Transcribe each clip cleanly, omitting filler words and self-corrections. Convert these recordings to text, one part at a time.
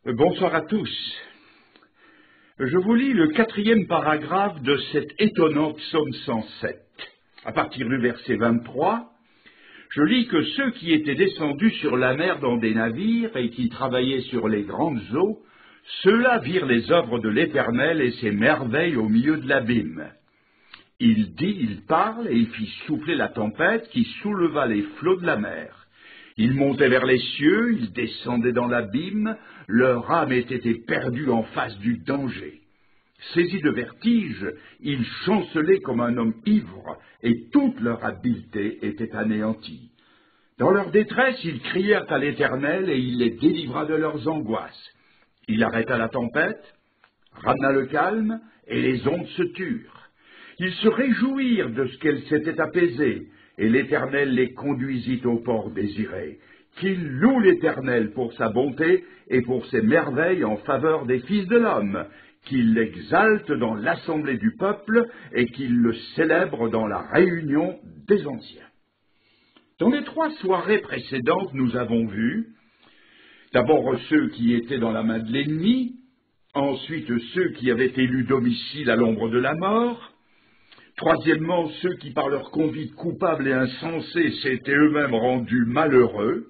Bonsoir à tous. Je vous lis le 4e paragraphe de cet étonnant psaume 107. À partir du verset 23, je lis que ceux qui étaient descendus sur la mer dans des navires et qui travaillaient sur les grandes eaux, ceux-là virent les œuvres de l'Éternel et ses merveilles au milieu de l'abîme. Il parle et il fit souffler la tempête qui souleva les flots de la mer. Ils montaient vers les cieux, ils descendaient dans l'abîme, leur âme était perdue en face du danger. Saisis de vertige, ils chancelaient comme un homme ivre, et toute leur habileté était anéantie. Dans leur détresse, ils crièrent à l'Éternel, et il les délivra de leurs angoisses. Il arrêta la tempête, ramena le calme, et les ondes se turent. Ils se réjouirent de ce qu'elle s'était apaisée, et l'Éternel les conduisit au port désiré. Qu'ils louent l'Éternel pour sa bonté et pour ses merveilles en faveur des fils de l'homme, qu'ils l'exaltent dans l'assemblée du peuple et qu'ils le célèbrent dans la réunion des anciens. Dans les 3 soirées précédentes, nous avons vu d'abord ceux qui étaient dans la main de l'ennemi, ensuite ceux qui avaient élu domicile à l'ombre de la mort, troisièmement, ceux qui, par leur conduite coupable et insensée, s'étaient eux-mêmes rendus malheureux.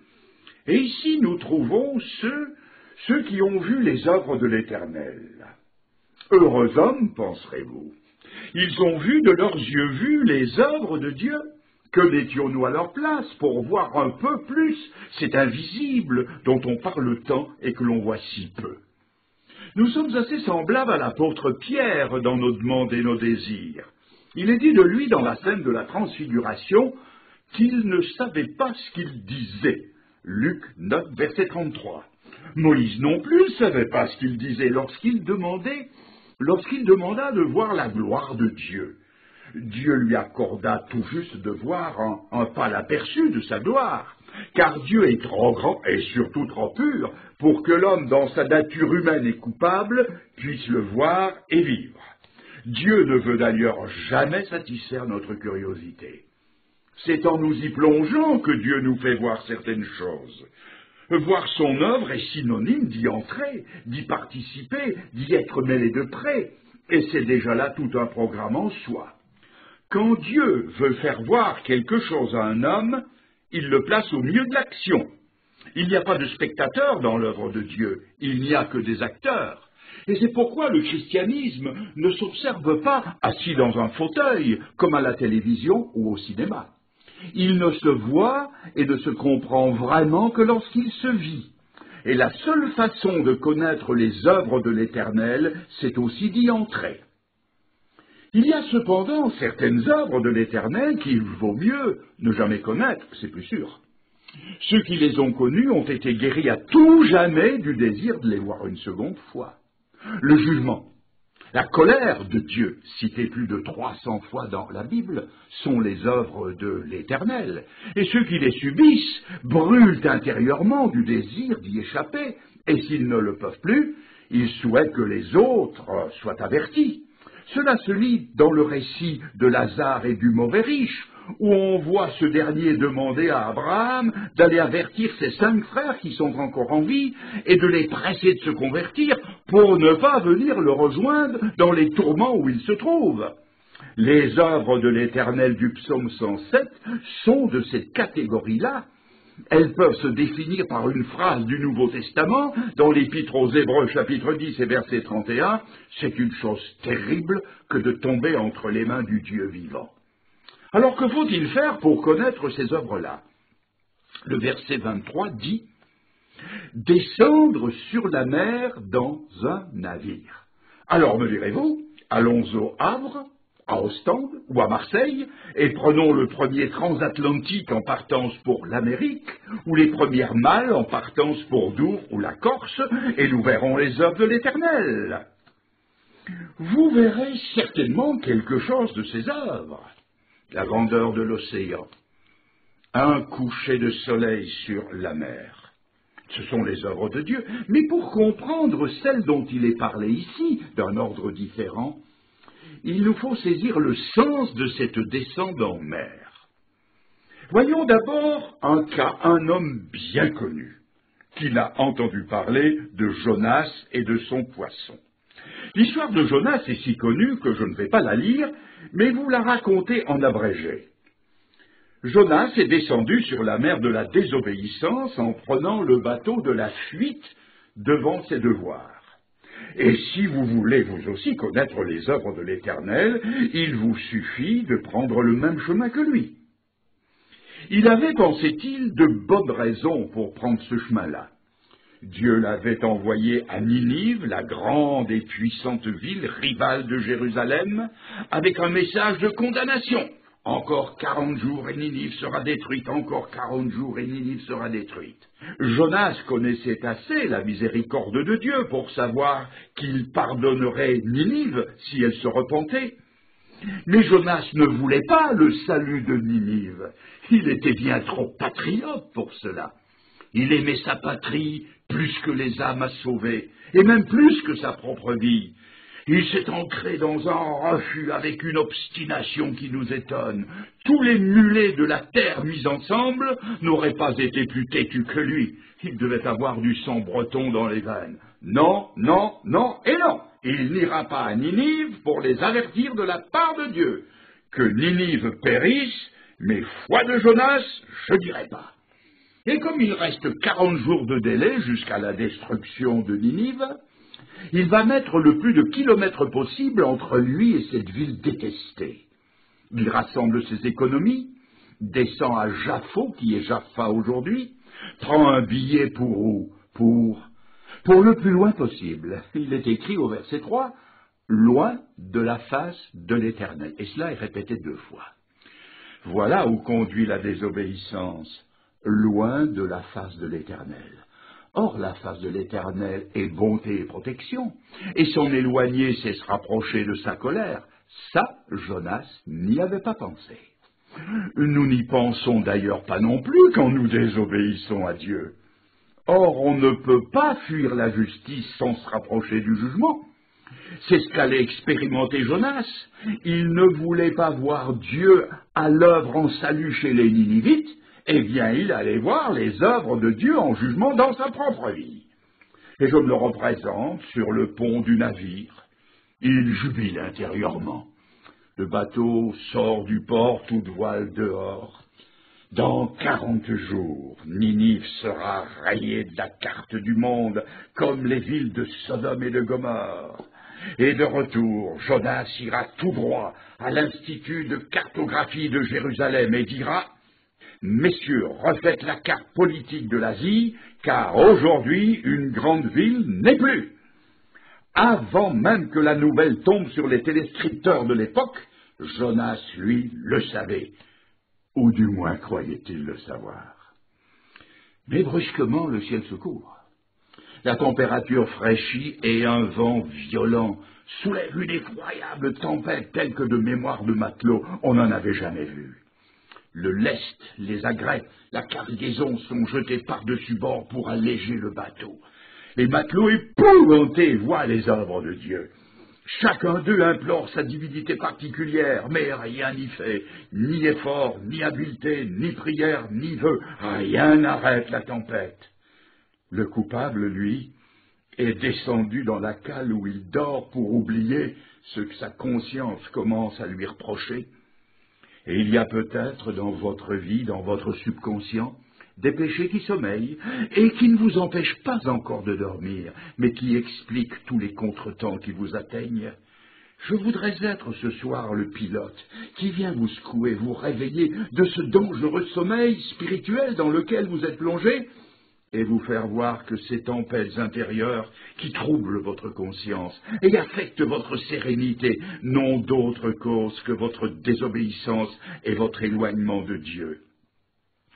Et ici, nous trouvons ceux qui ont vu les œuvres de l'Éternel. Heureux hommes, penserez-vous. Ils ont vu de leurs yeux vus les œuvres de Dieu. Que n'étions-nous à leur place pour voir un peu plus cet invisible dont on parle tant et que l'on voit si peu? Nous sommes assez semblables à l'apôtre Pierre dans nos demandes et nos désirs. Il est dit de lui dans la scène de la transfiguration qu'il ne savait pas ce qu'il disait. Luc 9, verset 33. Moïse non plus ne savait pas ce qu'il disait lorsqu'il demanda de voir la gloire de Dieu. Dieu lui accorda tout juste de voir un pâle aperçu de sa gloire, car Dieu est trop grand et surtout trop pur pour que l'homme dans sa nature humaine et coupable puisse le voir et vivre. Dieu ne veut d'ailleurs jamais satisfaire notre curiosité. C'est en nous y plongeant que Dieu nous fait voir certaines choses. Voir son œuvre est synonyme d'y entrer, d'y participer, d'y être mêlé de près, et c'est déjà là tout un programme en soi. Quand Dieu veut faire voir quelque chose à un homme, il le place au milieu de l'action. Il n'y a pas de spectateurs dans l'œuvre de Dieu, il n'y a que des acteurs. Et c'est pourquoi le christianisme ne s'observe pas assis dans un fauteuil, comme à la télévision ou au cinéma. Il ne se voit et ne se comprend vraiment que lorsqu'il se vit. Et la seule façon de connaître les œuvres de l'Éternel, c'est aussi d'y entrer. Il y a cependant certaines œuvres de l'Éternel qu'il vaut mieux ne jamais connaître, c'est plus sûr. Ceux qui les ont connues ont été guéris à tout jamais du désir de les voir une seconde fois. Le jugement, la colère de Dieu, citée plus de 300 fois dans la Bible, sont les œuvres de l'Éternel. Et ceux qui les subissent brûlent intérieurement du désir d'y échapper. Et s'ils ne le peuvent plus, ils souhaitent que les autres soient avertis. Cela se lit dans le récit de Lazare et du mauvais riche, où on voit ce dernier demander à Abraham d'aller avertir ses 5 frères qui sont encore en vie et de les presser de se convertir pour ne pas venir le rejoindre dans les tourments où il se trouve. Les œuvres de l'Éternel du psaume 107 sont de cette catégorie-là. Elles peuvent se définir par une phrase du Nouveau Testament, dans l'Épître aux Hébreux, chapitre 10 et verset 31, c'est une chose terrible que de tomber entre les mains du Dieu vivant. Alors que faut-il faire pour connaître ces œuvres-là? Le verset 23 dit « Descendre sur la mer dans un navire ». Alors me direz-vous, allons au Havre, à Ostende ou à Marseille, et prenons le premier transatlantique en partance pour l'Amérique, ou les premières malles en partance pour Douvres ou la Corse, et nous verrons les œuvres de l'Éternel. Vous verrez certainement quelque chose de ces œuvres. La grandeur de l'océan, un coucher de soleil sur la mer. Ce sont les œuvres de Dieu. Mais pour comprendre celles dont il est parlé ici, d'un ordre différent, il nous faut saisir le sens de cette descente en mer. Voyons d'abord un cas, un homme bien connu, qui n'a entendu parler de Jonas et de son poisson. L'histoire de Jonas est si connue que je ne vais pas la lire, mais vous la raconter en abrégé. Jonas est descendu sur la mer de la désobéissance en prenant le bateau de la fuite devant ses devoirs. Et si vous voulez vous aussi connaître les œuvres de l'Éternel, il vous suffit de prendre le même chemin que lui. Il avait, pensait-il, de bonnes raisons pour prendre ce chemin-là. Dieu l'avait envoyé à Ninive, la grande et puissante ville rivale de Jérusalem, avec un message de condamnation. Encore 40 jours et Ninive sera détruite, encore 40 jours et Ninive sera détruite. Jonas connaissait assez la miséricorde de Dieu pour savoir qu'il pardonnerait Ninive si elle se repentait. Mais Jonas ne voulait pas le salut de Ninive. Il était bien trop patriote pour cela. Il aimait sa patrie plus que les âmes à sauver, et même plus que sa propre vie. Il s'est ancré dans un refus avec une obstination qui nous étonne. Tous les mulets de la terre mis ensemble n'auraient pas été plus têtus que lui. Il devait avoir du sang breton dans les veines. Non, non, non et non. Il n'ira pas à Ninive pour les avertir de la part de Dieu. Que Ninive périsse, mais foi de Jonas, je dirais pas. Et comme il reste 40 jours de délai jusqu'à la destruction de Ninive, il va mettre le plus de kilomètres possible entre lui et cette ville détestée. Il rassemble ses économies, descend à Jaffo, qui est Jaffa aujourd'hui, prend un billet pour où? Pour le plus loin possible. Il est écrit au verset 3, « Loin de la face de l'Éternel ». Et cela est répété 2 fois. Voilà où conduit la désobéissance, loin de la face de l'Éternel. Or, la face de l'Éternel est bonté et protection, et s'en éloigner, c'est se rapprocher de sa colère. Ça, Jonas n'y avait pas pensé. Nous n'y pensons d'ailleurs pas non plus quand nous désobéissons à Dieu. Or, on ne peut pas fuir la justice sans se rapprocher du jugement. C'est ce qu'allait expérimenter Jonas. Il ne voulait pas voir Dieu à l'œuvre en salut chez les Ninivites, eh bien, il allait voir les œuvres de Dieu en jugement dans sa propre vie. Et je me le représente sur le pont du navire. Il jubile intérieurement. Le bateau sort du port, toute voile dehors. Dans 40 jours, Ninive sera rayée de la carte du monde, comme les villes de Sodome et de Gomorrhe. Et de retour, Jonas ira tout droit à l'Institut de cartographie de Jérusalem et dira « Messieurs, refaites la carte politique de l'Asie, car aujourd'hui, une grande ville n'est plus. » Avant même que la nouvelle tombe sur les téléscripteurs de l'époque, Jonas, lui, le savait. Ou du moins croyait-il le savoir. Mais brusquement, le ciel se couvre. La température fraîchit et un vent violent soulève une effroyable tempête telle que de mémoire de matelot, on n'en avait jamais vu. Le lest, les agrès, la cargaison sont jetés par-dessus bord pour alléger le bateau. Les matelots épouvantés voient les œuvres de Dieu. Chacun d'eux implore sa divinité particulière, mais rien n'y fait, ni effort, ni habileté, ni prière, ni vœu, rien n'arrête la tempête. Le coupable, lui, est descendu dans la cale où il dort pour oublier ce que sa conscience commence à lui reprocher. Et il y a peut-être dans votre vie, dans votre subconscient, des péchés qui sommeillent et qui ne vous empêchent pas encore de dormir, mais qui expliquent tous les contretemps qui vous atteignent. Je voudrais être ce soir le pilote qui vient vous secouer, vous réveiller de ce dangereux sommeil spirituel dans lequel vous êtes plongé et vous faire voir que ces tempêtes intérieures qui troublent votre conscience et affectent votre sérénité n'ont d'autre cause que votre désobéissance et votre éloignement de Dieu.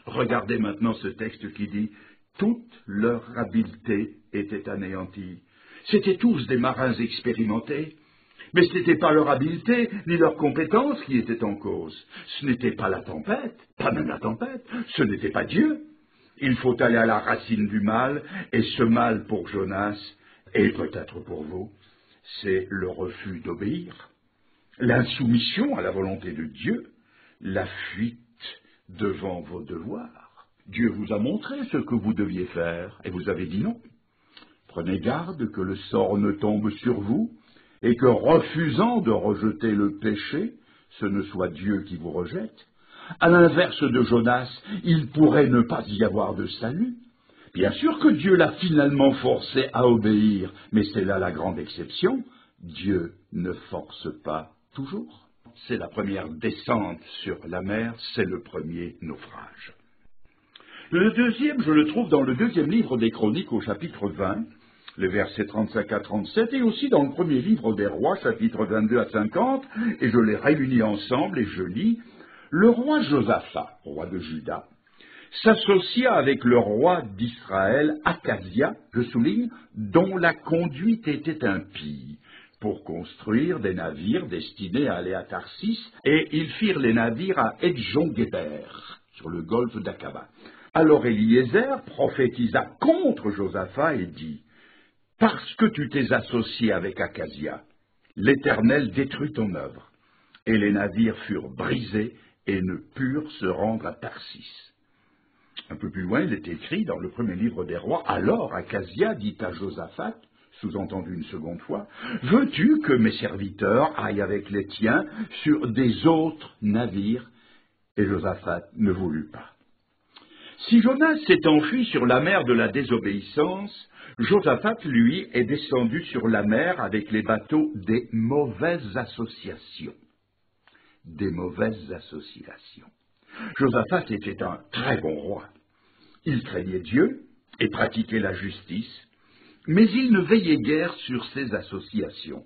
Regardez maintenant ce texte qui dit « Toute leur habileté était anéantie ». C'étaient tous des marins expérimentés, mais ce n'était pas leur habileté ni leur compétence qui étaient en cause. Ce n'était pas la tempête, pas même la tempête, ce n'était pas Dieu. Il faut aller à la racine du mal, et ce mal pour Jonas, et peut-être pour vous, c'est le refus d'obéir, l'insoumission à la volonté de Dieu, la fuite devant vos devoirs. Dieu vous a montré ce que vous deviez faire, et vous avez dit non. Prenez garde que le sort ne tombe sur vous, et que, refusant de rejeter le péché, ce ne soit Dieu qui vous rejette. À l'inverse de Jonas, il pourrait ne pas y avoir de salut. Bien sûr que Dieu l'a finalement forcé à obéir, mais c'est là la grande exception. Dieu ne force pas toujours. C'est la première descente sur la mer, c'est le premier naufrage. Le deuxième, je le trouve dans le deuxième livre des Chroniques au chapitre 20, les versets 35 à 37, et aussi dans le premier livre des Rois, chapitre 22 à 50, et je les réunis ensemble et je lis « Le roi Josaphat, roi de Juda, s'associa avec le roi d'Israël, Akazia, je souligne, dont la conduite était impie, pour construire des navires destinés à aller à Tarsis, et ils firent les navires à Edjon-Guéber, sur le golfe d'Aqaba. Alors Éliézer prophétisa contre Josaphat et dit « Parce que tu t'es associé avec Akazia, l'Éternel détruit ton œuvre. » Et les navires furent brisés et ne purent se rendre à Tarsis. Un peu plus loin, il est écrit dans le premier livre des Rois, « Alors Akazia dit à Josaphat, sous-entendu une seconde fois, « Veux-tu que mes serviteurs aillent avec les tiens sur des autres navires ?» Et Josaphat ne voulut pas. Si Jonas s'est enfui sur la mer de la désobéissance, Josaphat, lui, est descendu sur la mer avec les bateaux des mauvaises associations. Des mauvaises associations. Josaphat était un très bon roi. Il craignait Dieu et pratiquait la justice, mais il ne veillait guère sur ses associations.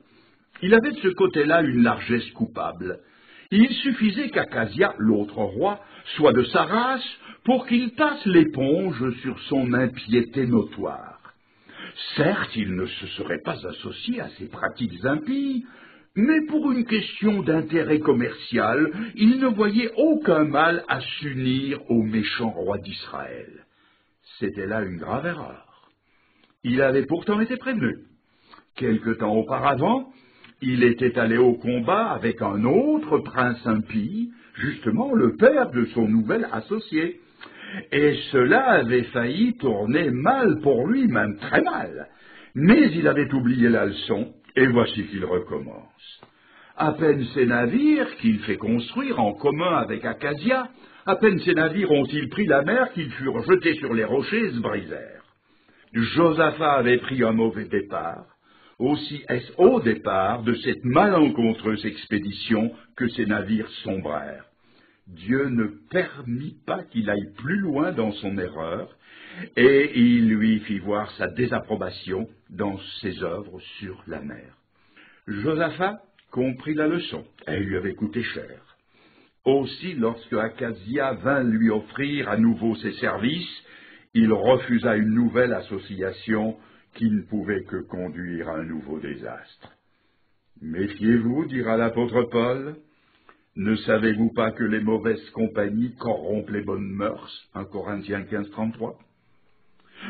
Il avait de ce côté-là une largesse coupable. Il suffisait qu'Akazia, l'autre roi, soit de sa race pour qu'il passe l'éponge sur son impiété notoire. Certes, il ne se serait pas associé à ces pratiques impies, mais pour une question d'intérêt commercial, il ne voyait aucun mal à s'unir au méchant roi d'Israël. C'était là une grave erreur. Il avait pourtant été prévenu. Quelque temps auparavant, il était allé au combat avec un autre prince impie, justement le père de son nouvel associé. Et cela avait failli tourner mal pour lui, même très mal. Mais il avait oublié la leçon, et voici qu'il recommence. À peine ces navires qu'il fait construire en commun avec Akazia, à peine ces navires ont-ils pris la mer qu'ils furent jetés sur les rochers et se brisèrent. Josaphat avait pris un mauvais départ. Aussi est-ce au départ de cette malencontreuse expédition que ces navires sombrèrent. Dieu ne permit pas qu'il aille plus loin dans son erreur, et il lui fit voir sa désapprobation dans ses œuvres sur la mer. Josaphat comprit la leçon, elle lui avait coûté cher. Aussi, lorsque Akazia vint lui offrir à nouveau ses services, il refusa une nouvelle association qui ne pouvait que conduire à un nouveau désastre. Méfiez-vous, dira l'apôtre Paul. Ne savez-vous pas que les mauvaises compagnies corrompent les bonnes mœurs, 1 Corinthiens 15, 33.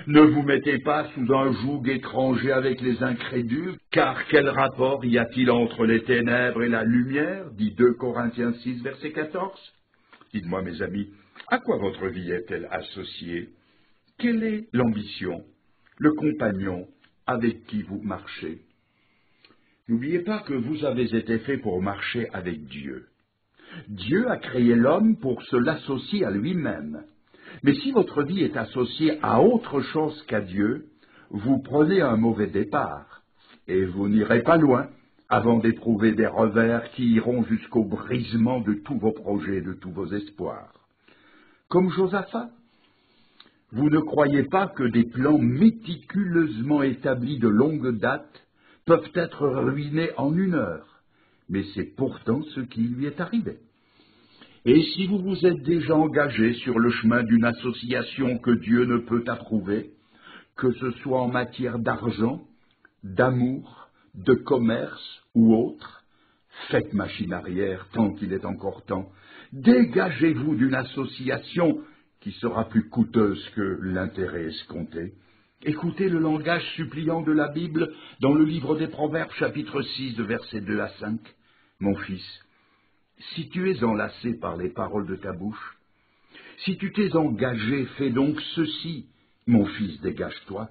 Ne vous mettez pas sous un joug étranger avec les incrédules, car quel rapport y a-t-il entre les ténèbres et la lumière, dit 2 Corinthiens 6, verset 14. Dites-moi, mes amis, à quoi votre vie est-elle associée? Quelle est l'ambition, le compagnon avec qui vous marchez? N'oubliez pas que vous avez été fait pour marcher avec Dieu. Dieu a créé l'homme pour se l'associer à lui-même. Mais si votre vie est associée à autre chose qu'à Dieu, vous prenez un mauvais départ, et vous n'irez pas loin avant d'éprouver des revers qui iront jusqu'au brisement de tous vos projets et de tous vos espoirs. Comme Josaphat, vous ne croyez pas que des plans méticuleusement établis de longue date peuvent être ruinés en une heure, mais c'est pourtant ce qui lui est arrivé. Et si vous vous êtes déjà engagé sur le chemin d'une association que Dieu ne peut approuver, que ce soit en matière d'argent, d'amour, de commerce ou autre, faites machine arrière tant qu'il est encore temps. Dégagez-vous d'une association qui sera plus coûteuse que l'intérêt escompté. Écoutez le langage suppliant de la Bible dans le livre des Proverbes, chapitre 6, versets 2 à 5. Mon fils, si tu es enlacé par les paroles de ta bouche, Si tu t'es engagé, fais donc ceci, mon fils, dégage-toi.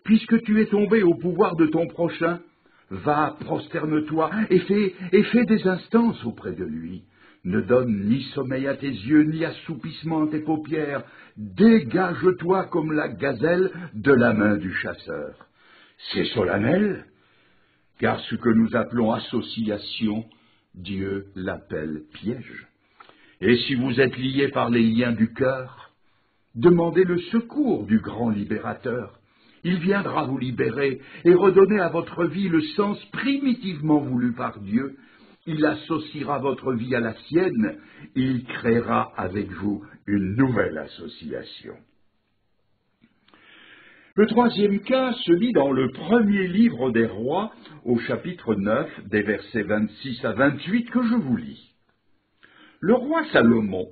Puisque tu es tombé au pouvoir de ton prochain, va, prosterne-toi et fais des instances auprès de lui. Ne donne ni sommeil à tes yeux, ni assoupissement à tes paupières. Dégage-toi comme la gazelle de la main du chasseur. C'est solennel, car ce que nous appelons association, Dieu l'appelle piège. Et si vous êtes liés par les liens du cœur, demandez le secours du grand libérateur. Il viendra vous libérer et redonner à votre vie le sens primitivement voulu par Dieu. Il associera votre vie à la sienne. Il créera avec vous une nouvelle association. Le troisième cas se lit dans le premier livre des rois, au chapitre 9, des versets 26 à 28, que je vous lis. Le roi Salomon,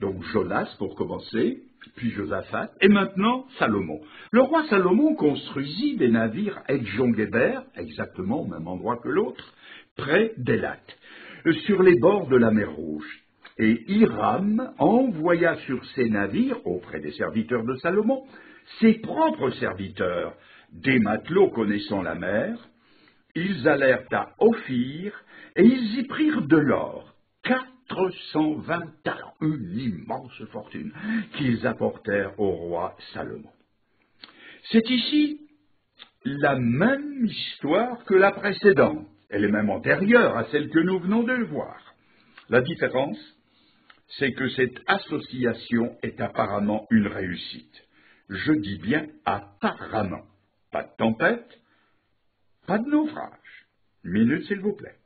donc Jonas pour commencer, puis Josaphat, et maintenant Salomon. Le roi Salomon construisit des navires à Edjon-Guéber, exactement au même endroit que l'autre, près d'Élat, sur les bords de la mer Rouge. Et Hiram envoya sur ces navires, auprès des serviteurs de Salomon, ses propres serviteurs, des matelots connaissant la mer. Ils allèrent à Ophir, et ils y prirent de l'or, 420 talents, une immense fortune, qu'ils apportèrent au roi Salomon. C'est ici la même histoire que la précédente. Elle est même antérieure à celle que nous venons de voir. La différence, c'est que cette association est apparemment une réussite. Je dis bien apparemment. Pas de tempête, pas de naufrage. Une minute, s'il vous plaît.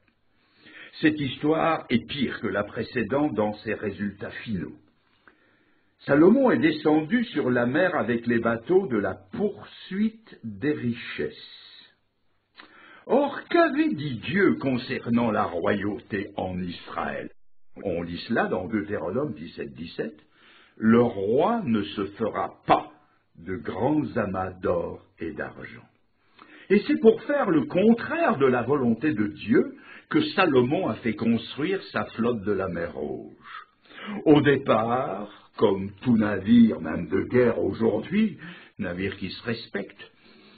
Cette histoire est pire que la précédente dans ses résultats finaux. Salomon est descendu sur la mer avec les bateaux de la poursuite des richesses. Or, qu'avait dit Dieu concernant la royauté en Israël? On lit cela dans Deutéronome 17, le roi ne se fera pas de grands amas d'or et d'argent. Et c'est pour faire le contraire de la volonté de Dieu que Salomon a fait construire sa flotte de la mer Rouge. Au départ, comme tout navire, même de guerre aujourd'hui, navire qui se respecte,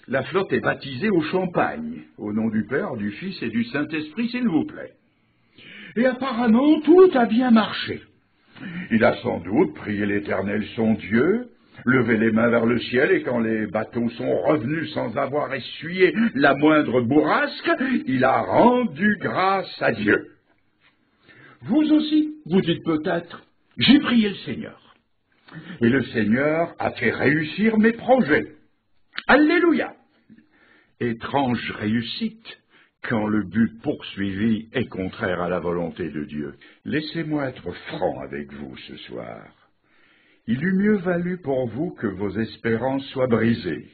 la flotte est baptisée au champagne, au nom du Père, du Fils et du Saint-Esprit, s'il vous plaît. Et apparemment, tout a bien marché. Il a sans doute prié l'Éternel son Dieu, levé les mains vers le ciel, et quand les bateaux sont revenus sans avoir essuyé la moindre bourrasque, il a rendu grâce à Dieu. Vous aussi, vous dites peut-être, j'ai prié le Seigneur. Et le Seigneur a fait réussir mes projets. Alléluia! Étrange réussite quand le but poursuivi est contraire à la volonté de Dieu. Laissez-moi être franc avec vous ce soir. Il eût mieux valu pour vous que vos espérances soient brisées.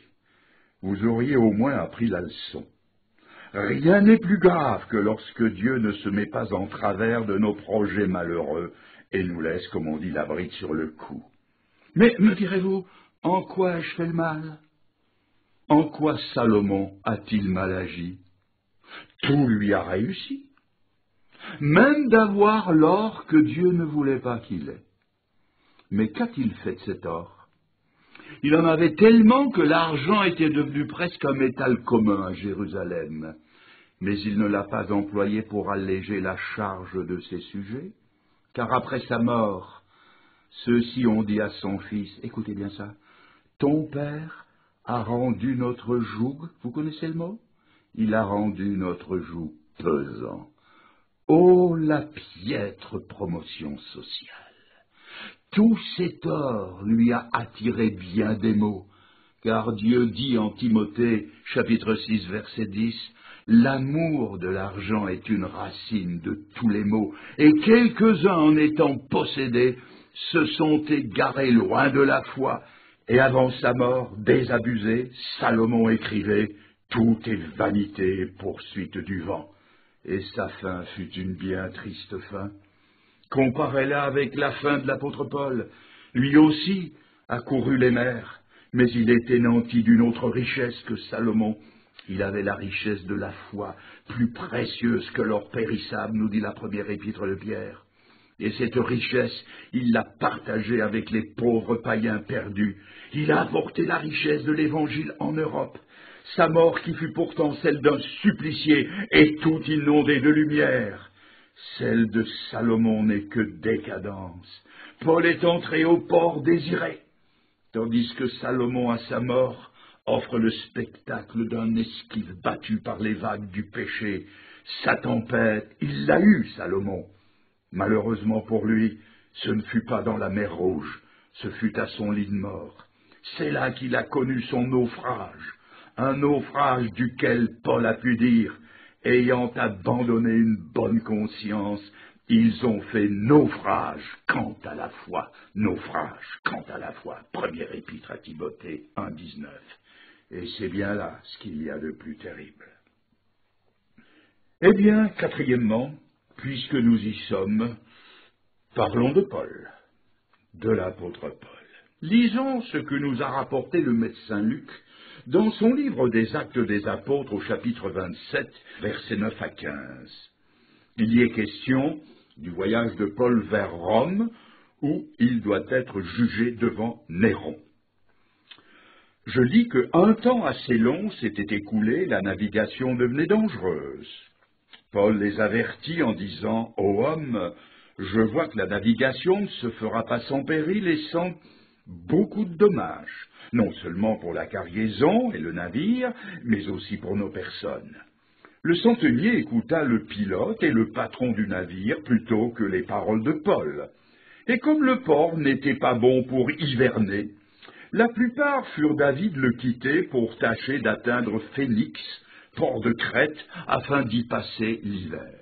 Vous auriez au moins appris la leçon. Rien n'est plus grave que lorsque Dieu ne se met pas en travers de nos projets malheureux et nous laisse, comme on dit, la bride sur le cou. Mais, me direz-vous, en quoi ai-je fait le mal? En quoi Salomon a-t-il mal agi? Tout lui a réussi. Même d'avoir l'or que Dieu ne voulait pas qu'il ait. Mais qu'a-t-il fait de cet or? Il en avait tellement que l'argent était devenu presque un métal commun à Jérusalem. Mais il ne l'a pas employé pour alléger la charge de ses sujets, car après sa mort, ceux-ci ont dit à son fils, écoutez bien ça, ton père a rendu notre joug, vous connaissez le mot? Il a rendu notre joug pesant. Oh, la piètre promotion sociale! Tout cet or lui a attiré bien des maux, car Dieu dit en Timothée, chapitre 6, verset 10, « L'amour de l'argent est une racine de tous les maux, et quelques-uns en étant possédés se sont égarés loin de la foi, et avant sa mort, désabusé, Salomon écrivait « Tout est vanité et poursuite du vent ». Et sa fin fut une bien triste fin. Comparez-la avec la fin de l'apôtre Paul. Lui aussi a couru les mers, mais il était nanti d'une autre richesse que Salomon. Il avait la richesse de la foi, plus précieuse que l'or périssable, nous dit la première épître de Pierre. Et cette richesse, il l'a partagée avec les pauvres païens perdus. Il a apporté la richesse de l'Évangile en Europe. Sa mort qui fut pourtant celle d'un supplicié est tout inondée de lumière. Celle de Salomon n'est que décadence. Paul est entré au port désiré, tandis que Salomon, à sa mort, offre le spectacle d'un esquif battu par les vagues du péché. Sa tempête, il l'a eue, Salomon. Malheureusement pour lui, ce ne fut pas dans la mer Rouge, ce fut à son lit de mort. C'est là qu'il a connu son naufrage, un naufrage duquel Paul a pu dire, ayant abandonné une bonne conscience, ils ont fait naufrage quant à la foi, naufrage quant à la foi. Première épître à Timothée 1,19. Et c'est bien là ce qu'il y a de plus terrible. Eh bien, quatrièmement, puisque nous y sommes, parlons de Paul, de l'apôtre Paul. Lisons ce que nous a rapporté le médecin Luc dans son livre des Actes des Apôtres au chapitre 27, versets 9 à 15. Il y est question du voyage de Paul vers Rome, où il doit être jugé devant Néron. Je lis qu'un temps assez long s'était écoulé, la navigation devenait dangereuse. Paul les avertit en disant « Ô homme, je vois que la navigation ne se fera pas sans péril et sans beaucoup de dommages, non seulement pour la cargaison et le navire, mais aussi pour nos personnes. » Le centenier écouta le pilote et le patron du navire plutôt que les paroles de Paul. Et comme le port n'était pas bon pour hiverner, la plupart furent d'avis de le quitter pour tâcher d'atteindre Phénix, port de Crète, afin d'y passer l'hiver.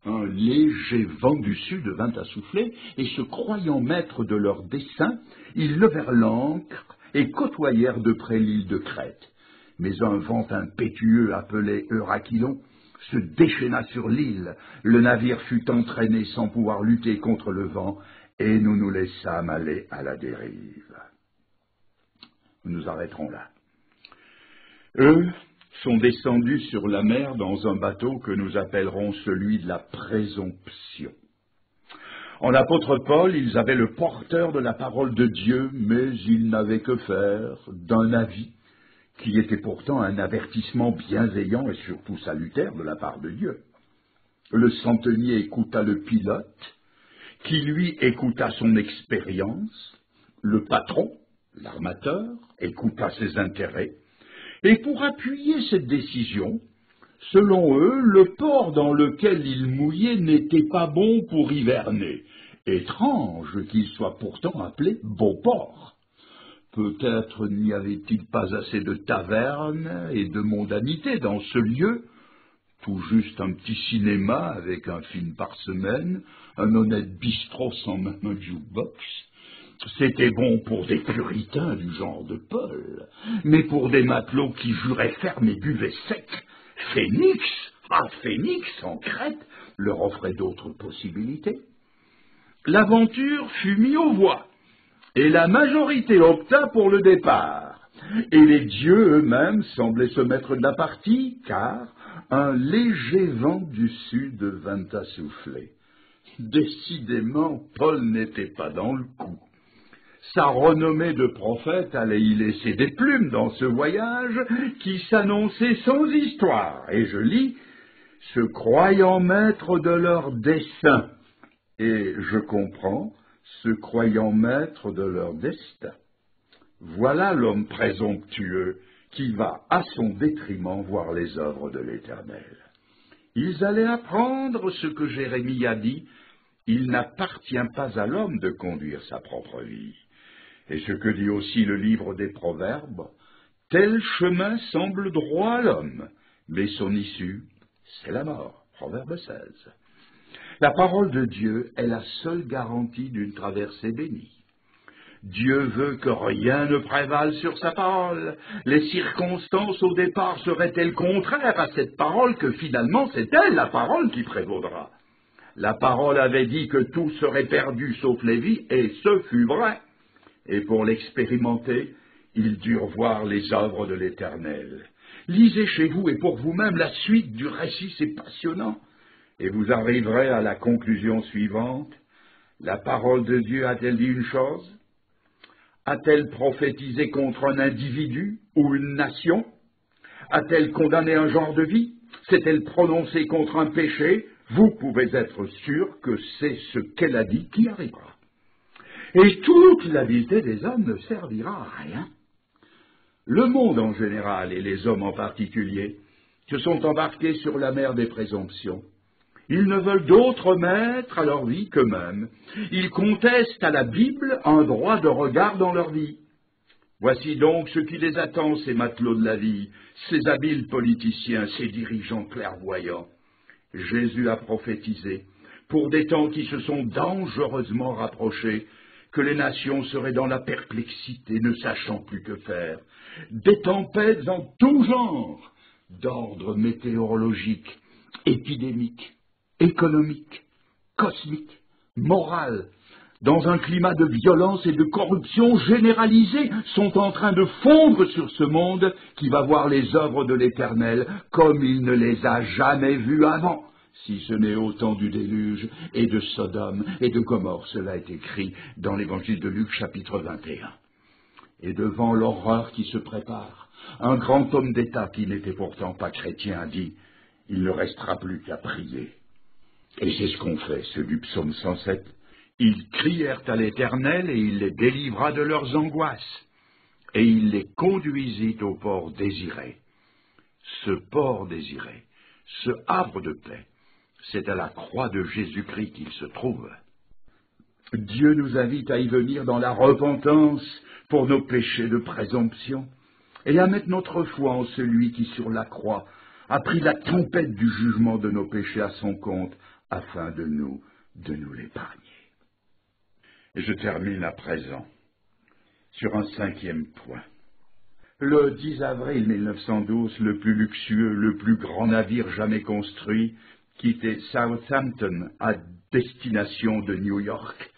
Un léger vent du sud vint à souffler, et se croyant maîtres de leur dessein, ils levèrent l'ancre et côtoyèrent de près l'île de Crète. Mais un vent impétueux appelé Eurachylon se déchaîna sur l'île, le navire fut entraîné sans pouvoir lutter contre le vent, et nous nous laissâmes aller à la dérive. Nous nous arrêterons là. Eux sont descendus sur la mer dans un bateau que nous appellerons celui de la présomption. En l'apôtre Paul, ils avaient le porteur de la parole de Dieu, mais ils n'avaient que faire d'un avis qui était pourtant un avertissement bienveillant et surtout salutaire de la part de Dieu. Le centenier écouta le pilote, qui lui écouta son expérience, le patron, l'armateur, écouta ses intérêts, et pour appuyer cette décision, selon eux, le port dans lequel ils mouillaient n'était pas bon pour hiverner. Étrange qu'il soit pourtant appelé Beauport. Peut-être n'y avait-il pas assez de tavernes et de mondanité dans ce lieu, tout juste un petit cinéma avec un film par semaine, un honnête bistrot sans même un jukebox. C'était bon pour des puritains du genre de Paul, mais pour des matelots qui juraient ferme et buvaient sec, Phénix en Crète leur offrait d'autres possibilités. L'aventure fut mise aux voies, et la majorité opta pour le départ. Et les dieux eux-mêmes semblaient se mettre de la partie, car un léger vent du sud vint à souffler. Décidément, Paul n'était pas dans le coup. Sa renommée de prophète allait y laisser des plumes dans ce voyage qui s'annonçait sans histoire. Et je lis, se croyant maîtres de leur dessein. Et je comprends, se croyant maîtres de leur destin. Voilà l'homme présomptueux qui va à son détriment voir les œuvres de l'Éternel. Ils allaient apprendre ce que Jérémie a dit, il n'appartient pas à l'homme de conduire sa propre vie. Et ce que dit aussi le livre des Proverbes, tel chemin semble droit à l'homme, mais son issue, c'est la mort. Proverbe 16. La parole de Dieu est la seule garantie d'une traversée bénie. Dieu veut que rien ne prévale sur sa parole. Les circonstances au départ seraient-elles contraires à cette parole que finalement c'est elle la parole qui prévaudra. La parole avait dit que tout serait perdu sauf les vies, et ce fut vrai. Et pour l'expérimenter, ils durent voir les œuvres de l'Éternel. Lisez chez vous et pour vous-même la suite du récit, c'est passionnant. Et vous arriverez à la conclusion suivante. La parole de Dieu a-t-elle dit une chose? A-t-elle prophétisé contre un individu ou une nation? A-t-elle condamné un genre de vie? S'est-elle prononcée contre un péché? Vous pouvez être sûr que c'est ce qu'elle a dit qui arrivera. Et toute l'habileté des hommes ne servira à rien. Le monde en général et les hommes en particulier se sont embarqués sur la mer des présomptions. Ils ne veulent d'autre maître à leur vie qu'eux-mêmes. Ils contestent à la Bible un droit de regard dans leur vie. Voici donc ce qui les attend, ces matelots de la vie, ces habiles politiciens, ces dirigeants clairvoyants. Jésus a prophétisé, pour des temps qui se sont dangereusement rapprochés, que les nations seraient dans la perplexité, ne sachant plus que faire. Des tempêtes en tout genre, d'ordre météorologique, épidémique, économique, cosmique, moral, dans un climat de violence et de corruption généralisée, sont en train de fondre sur ce monde qui va voir les œuvres de l'Éternel comme il ne les a jamais vues avant, si ce n'est au temps du déluge et de Sodome et de Gomorrhe. Cela est écrit dans l'évangile de Luc, chapitre 21. Et devant l'horreur qui se prépare, un grand homme d'État qui n'était pourtant pas chrétien a dit « Il ne restera plus qu'à prier ». Et c'est ce qu'ont fait ceux du psaume 107. Ils crièrent à l'Éternel et il les délivra de leurs angoisses. Et il les conduisit au port désiré. Ce port désiré, ce havre de paix, c'est à la croix de Jésus-Christ qu'il se trouve. Dieu nous invite à y venir dans la repentance pour nos péchés de présomption et à mettre notre foi en celui qui, sur la croix, a pris la tempête du jugement de nos péchés à son compte afin de nous l'épargner. Et je termine à présent sur un 5e point. Le 10 avril 1912, le plus luxueux, le plus grand navire jamais construit quittait Southampton à destination de New York,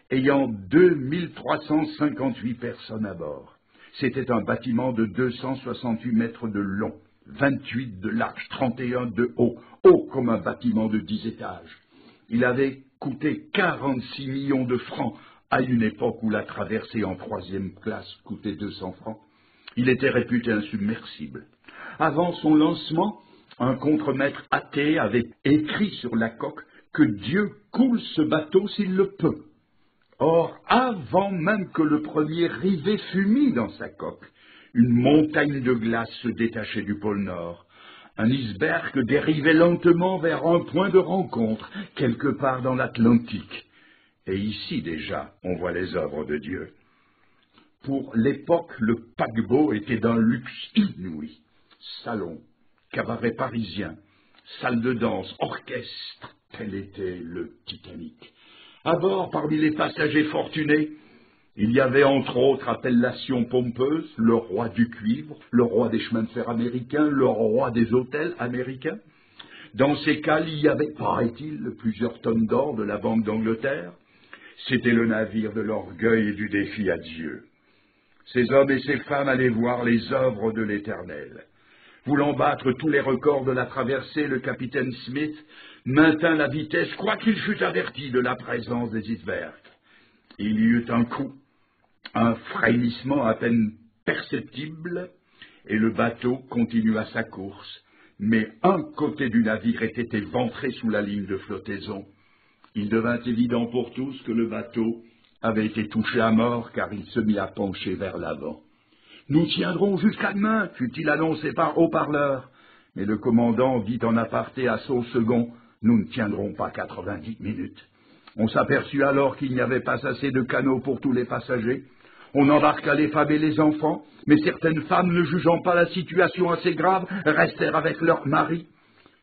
ayant 2358 personnes à bord. C'était un bâtiment de 268 mètres de long, 28 de large, 31 de haut, haut comme un bâtiment de 10 étages. Il avait coûté 46 millions de francs à une époque où la traversée en 3e classe coûtait 200 francs. Il était réputé insubmersible. Avant son lancement, un contremaître athée avait écrit sur la coque que Dieu coule ce bateau s'il le peut. Or, avant même que le premier rivet fût mis dans sa coque, une montagne de glace se détachait du pôle Nord. Un iceberg dérivait lentement vers un point de rencontre, quelque part dans l'Atlantique. Et ici déjà, on voit les œuvres de Dieu. Pour l'époque, le paquebot était d'un luxe inouï. Salon, cabaret parisien, salle de danse, orchestre, tel était le Titanic. À bord, parmi les passagers fortunés, il y avait entre autres appellations pompeuses, le roi du cuivre, le roi des chemins de fer américains, le roi des hôtels américains. Dans ces cales, il y avait, paraît-il, plusieurs tonnes d'or de la Banque d'Angleterre. C'était le navire de l'orgueil et du défi à Dieu. Ces hommes et ces femmes allaient voir les œuvres de l'Éternel. Voulant battre tous les records de la traversée, le capitaine Smith maintint la vitesse, quoiqu'il fût averti de la présence des icebergs. Il y eut un coup, un frémissement à peine perceptible, et le bateau continua sa course. Mais un côté du navire était éventré sous la ligne de flottaison. Il devint évident pour tous que le bateau avait été touché à mort, car il se mit à pencher vers l'avant. « Nous tiendrons jusqu'à demain » fut-il annoncé par haut-parleur. Mais le commandant dit en aparté à son second « Nous ne tiendrons pas 90 minutes ». On s'aperçut alors qu'il n'y avait pas assez de canots pour tous les passagers. On embarqua les femmes et les enfants, mais certaines femmes, ne jugeant pas la situation assez grave, restèrent avec leurs maris.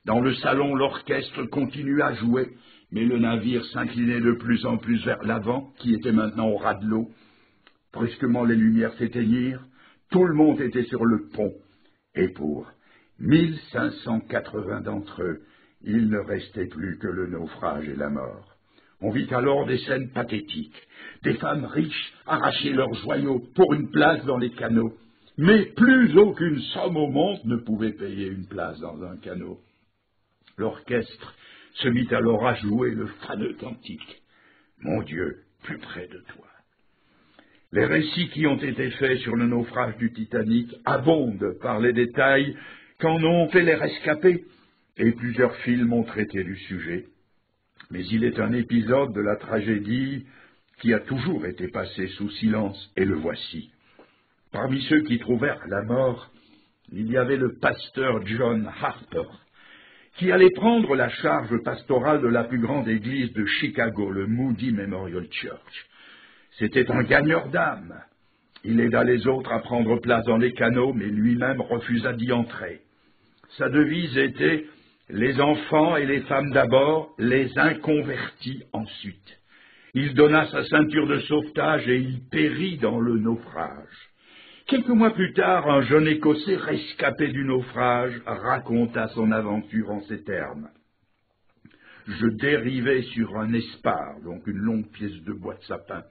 Dans le salon, l'orchestre continua à jouer, mais le navire s'inclinait de plus en plus vers l'avant, qui était maintenant au ras de l'eau. Brusquement, les lumières s'éteignirent. Tout le monde était sur le pont. Et pour 1580 d'entre eux, il ne restait plus que le naufrage et la mort. On vit alors des scènes pathétiques. Des femmes riches arrachaient leurs joyaux pour une place dans les canots. Mais plus aucune somme au monde ne pouvait payer une place dans un canot. L'orchestre se mit alors à jouer le fameux cantique. mon Dieu, plus près de toi. Les récits qui ont été faits sur le naufrage du Titanic abondent par les détails qu'en ont fait les rescapés, et plusieurs films ont traité du sujet. Mais il est un épisode de la tragédie qui a toujours été passé sous silence, et le voici. Parmi ceux qui trouvèrent la mort, il y avait le pasteur John Harper, qui allait prendre la charge pastorale de la plus grande église de Chicago, le Moody Memorial Church. C'était un gagneur d'âme. Il aida les autres à prendre place dans les canots, mais lui-même refusa d'y entrer. Sa devise était « Les enfants et les femmes d'abord, les inconvertis ensuite ». Il donna sa ceinture de sauvetage et il périt dans le naufrage. Quelques mois plus tard, un jeune Écossais rescapé du naufrage raconta son aventure en ces termes. « Je dérivais sur un espar, donc une longue pièce de bois de sapin.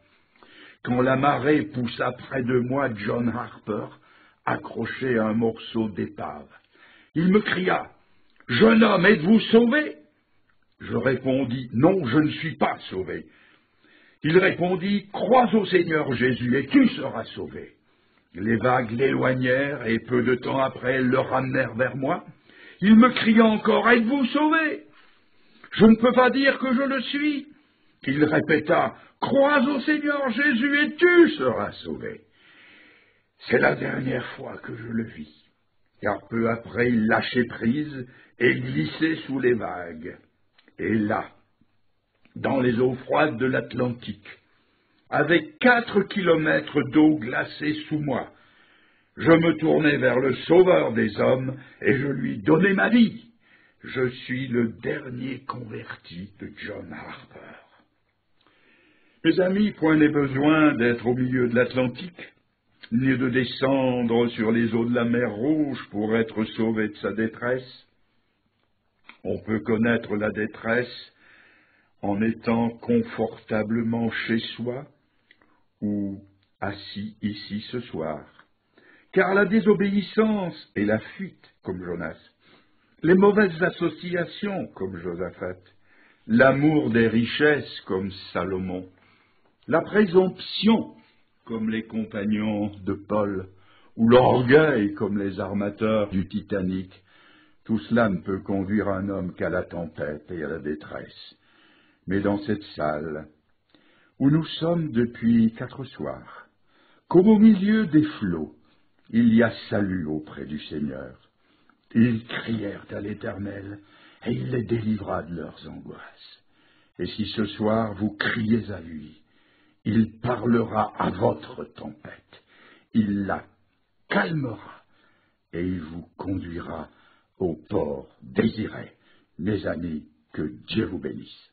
Quand la marée poussa près de moi John Harper, accroché à un morceau d'épave. Il me cria « Jeune homme, êtes-vous sauvé ?» Je répondis « Non, je ne suis pas sauvé. » Il répondit « Crois au Seigneur Jésus et tu seras sauvé. » Les vagues l'éloignèrent et peu de temps après le ramenèrent vers moi. Il me cria encore « Êtes-vous sauvé ?» Je ne peux pas dire que je le suis. Il répéta « Crois au Seigneur Jésus et tu seras sauvé. » C'est la dernière fois que je le vis, car peu après il lâchait prise et glissait sous les vagues. Et là, dans les eaux froides de l'Atlantique, avec 4 kilomètres d'eau glacée sous moi, je me tournai vers le Sauveur des hommes et je lui donnai ma vie. Je suis le dernier converti de John Harper. Mes amis, point n'est besoin d'être au milieu de l'Atlantique, ni de descendre sur les eaux de la mer Rouge pour être sauvé de sa détresse. On peut connaître la détresse en étant confortablement chez soi ou assis ici ce soir. Car la désobéissance et la fuite, comme Jonas, les mauvaises associations, comme Josaphat, l'amour des richesses, comme Salomon, la présomption, comme les compagnons de Paul, ou l'orgueil, comme les armateurs du Titanic, tout cela ne peut conduire un homme qu'à la tempête et à la détresse. Mais dans cette salle, où nous sommes depuis 4 soirs, comme au milieu des flots, il y a salut auprès du Seigneur. Ils crièrent à l'Éternel, et il les délivra de leurs angoisses. Et si ce soir vous criez à lui, il parlera à votre tempête, il la calmera, et il vous conduira au port désiré. Mes amis, que Dieu vous bénisse.